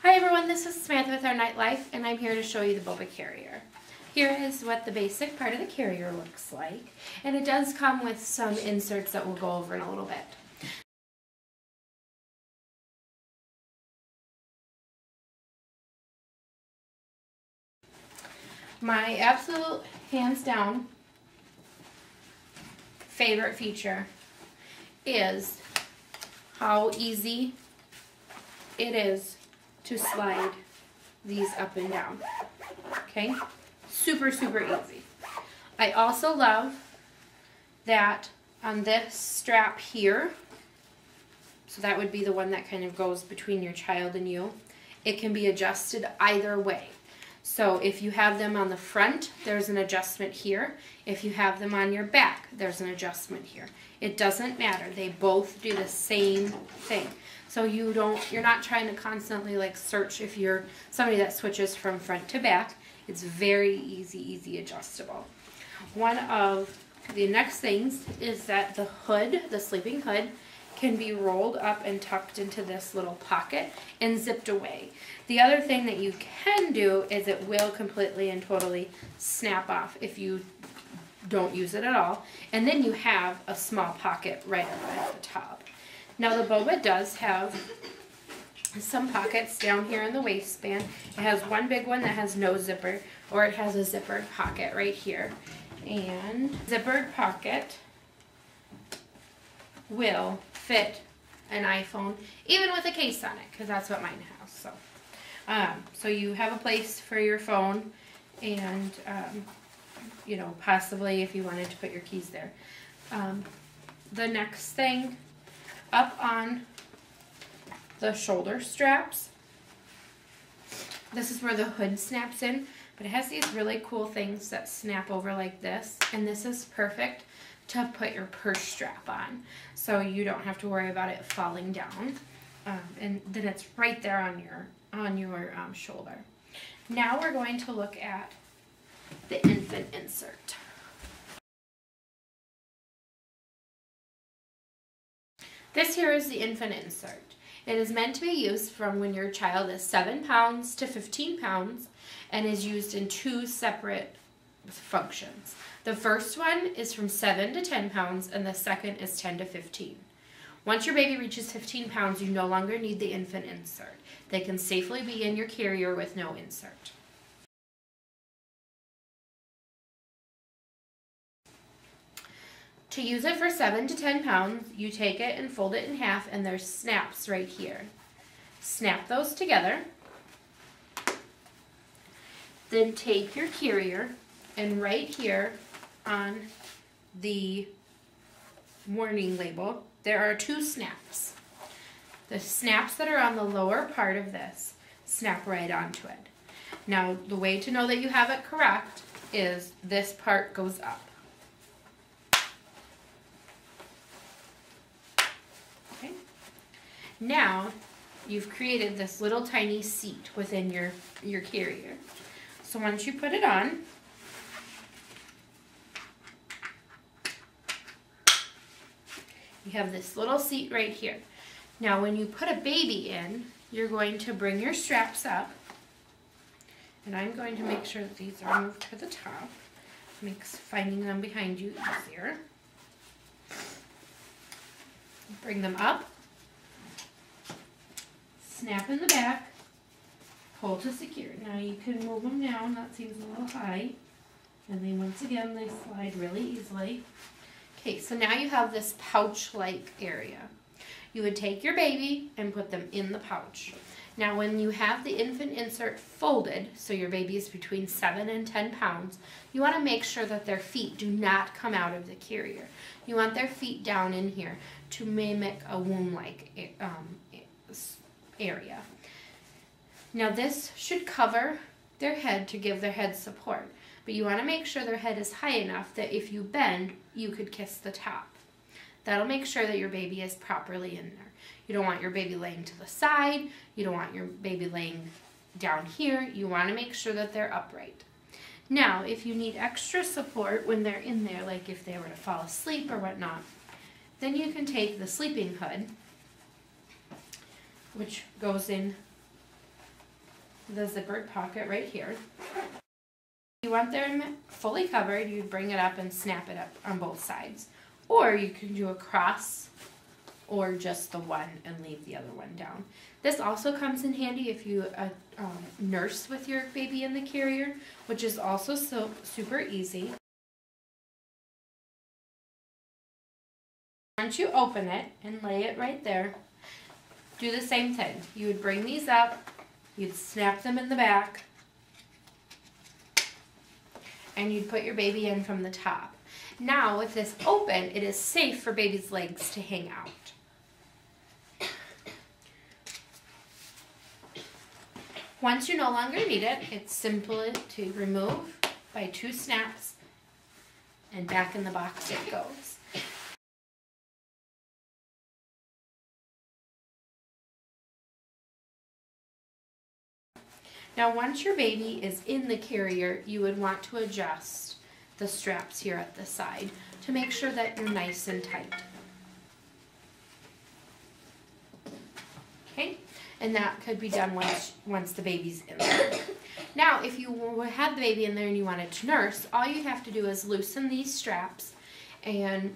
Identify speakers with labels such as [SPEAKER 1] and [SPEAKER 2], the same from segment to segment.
[SPEAKER 1] Hi everyone, this is Samantha with Our Nightlife, and I'm here to show you the Boba carrier. Here is what the basic part of the carrier looks like, and it does come with some inserts that we'll go over in a little bit. My absolute, hands down, favorite feature is how easy it is to slide these up and down. Okay? Super, super easy. I also love that on this strap here, so that would be the one that kind of goes between your child and you, it can be adjusted either way. So if you have them on the front, there's an adjustment here. If you have them on your back, there's an adjustment here. It doesn't matter. They both do the same thing. So you're not trying to constantly like search if you're somebody that switches from front to back. It's very easy adjustable. One of the next things is that the hood, the sleeping hood, can be rolled up and tucked into this little pocket and zipped away. The other thing that you can do is it will completely and totally snap off if you don't use it at all. And then you have a small pocket right up at the top. Now the Boba does have some pockets down here in the waistband. It has one big one that has no zipper, or it has a zippered pocket right here. And zippered pocket will fit an iPhone, even with a case on it, because that's what mine has. So you have a place for your phone, and you know, possibly if you wanted to put your keys there. The next thing, up on the shoulder straps, this is where the hood snaps in, but it has these really cool things that snap over like this, and this is perfect to put your purse strap on, so you don't have to worry about it falling down, and then it's right there on your shoulder. Now we're going to look at the infant insert. This here is the infant insert. It is meant to be used from when your child is 7 pounds to 15 pounds and is used in two separate functions. The first one is from 7 to 10 pounds and the second is 10 to 15. Once your baby reaches 15 pounds, you no longer need the infant insert. They can safely be in your carrier with no insert. To use it for 7 to 10 pounds, you take it and fold it in half, and there's snaps right here. Snap those together. Then take your carrier, and right here on the warning label, there are two snaps. The snaps that are on the lower part of this snap right onto it. Now, the way to know that you have it correct is this part goes up. Okay. Now, you've created this little tiny seat within your carrier. So once you put it on, you have this little seat right here. Now when you put a baby in, you're going to bring your straps up, and I'm going to make sure that these are moved to the top. Makes finding them behind you easier. Bring them up, snap in the back, pull to secure. Now you can move them down, that seems a little high, and then once again they slide really easily. Okay, so now you have this pouch-like area. You would take your baby and put them in the pouch. Now when you have the infant insert folded, so your baby is between 7 and 10 pounds, you want to make sure that their feet do not come out of the carrier. You want their feet down in here to mimic a womb-like area. Now this should cover their head to give their head support, but you want to make sure their head is high enough that if you bend, you could kiss the top. That'll make sure that your baby is properly in there. You don't want your baby laying to the side. You don't want your baby laying down here. You want to make sure that they're upright. Now, if you need extra support when they're in there, like if they were to fall asleep or whatnot, then you can take the sleeping hood, which goes in the zippered pocket right here. If you want them fully covered, you'd bring it up and snap it up on both sides. Or you can do a cross or just the one and leave the other one down. This also comes in handy if you nurse with your baby in the carrier, which is also super easy. Once you open it and lay it right there, do the same thing. You would bring these up, you'd snap them in the back, and you'd put your baby in from the top. Now with this open, it is safe for baby's legs to hang out. Once you no longer need it, it's simple to remove by 2 snaps, and back in the box it goes. Now once your baby is in the carrier, you would want to adjust the straps here at the side to make sure that you're nice and tight. Okay, and that could be done once the baby's in there. Now if you had the baby in there and you wanted to nurse, all you have to do is loosen these straps and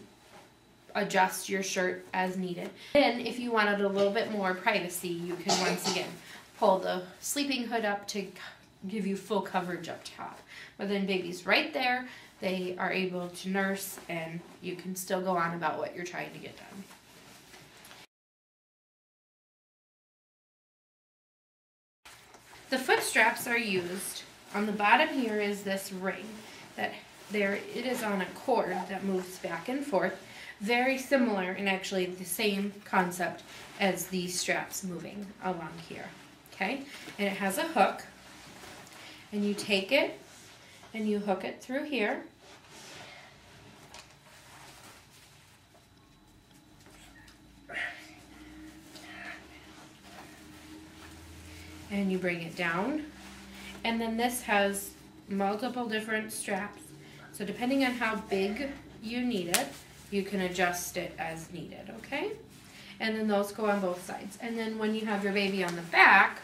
[SPEAKER 1] adjust your shirt as needed. Then if you wanted a little bit more privacy, you can once again pull the sleeping hood up to give you full coverage up top. But then baby's right there, they are able to nurse, and you can still go on about what you're trying to get done. The foot straps are used. On the bottom here is this ring that it is on a cord that moves back and forth. Very similar and actually the same concept as these straps moving along here. Okay, and it has a hook, and you take it and you hook it through here, and you bring it down, and then this has multiple different straps, so depending on how big you need it, you can adjust it as needed. Okay, and then those go on both sides. And then when you have your baby on the back,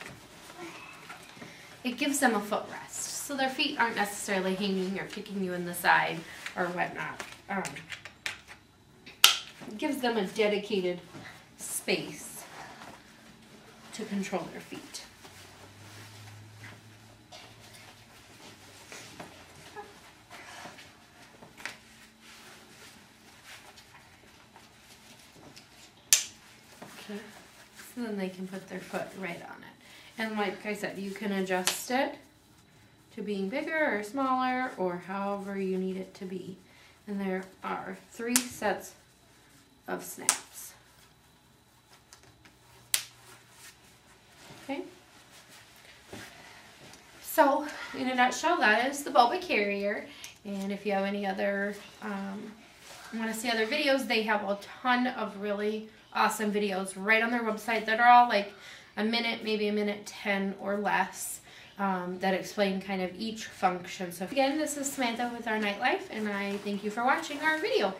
[SPEAKER 1] it gives them a footrest. So their feet aren't necessarily hanging or kicking you in the side or whatnot. It gives them a dedicated space to control their feet. Okay, so then they can put their foot right on it. And like I said, you can adjust it to being bigger or smaller or however you need it to be. And there are 3 sets of snaps. Okay. So in a nutshell, that is the Boba carrier. And if you have any other, want to see other videos, they have a ton of really awesome videos right on their website that are all like a minute, maybe a minute 10 or less, that explain kind of each function. So again, this is Samantha with Our Nightlife, and I thank you for watching our video.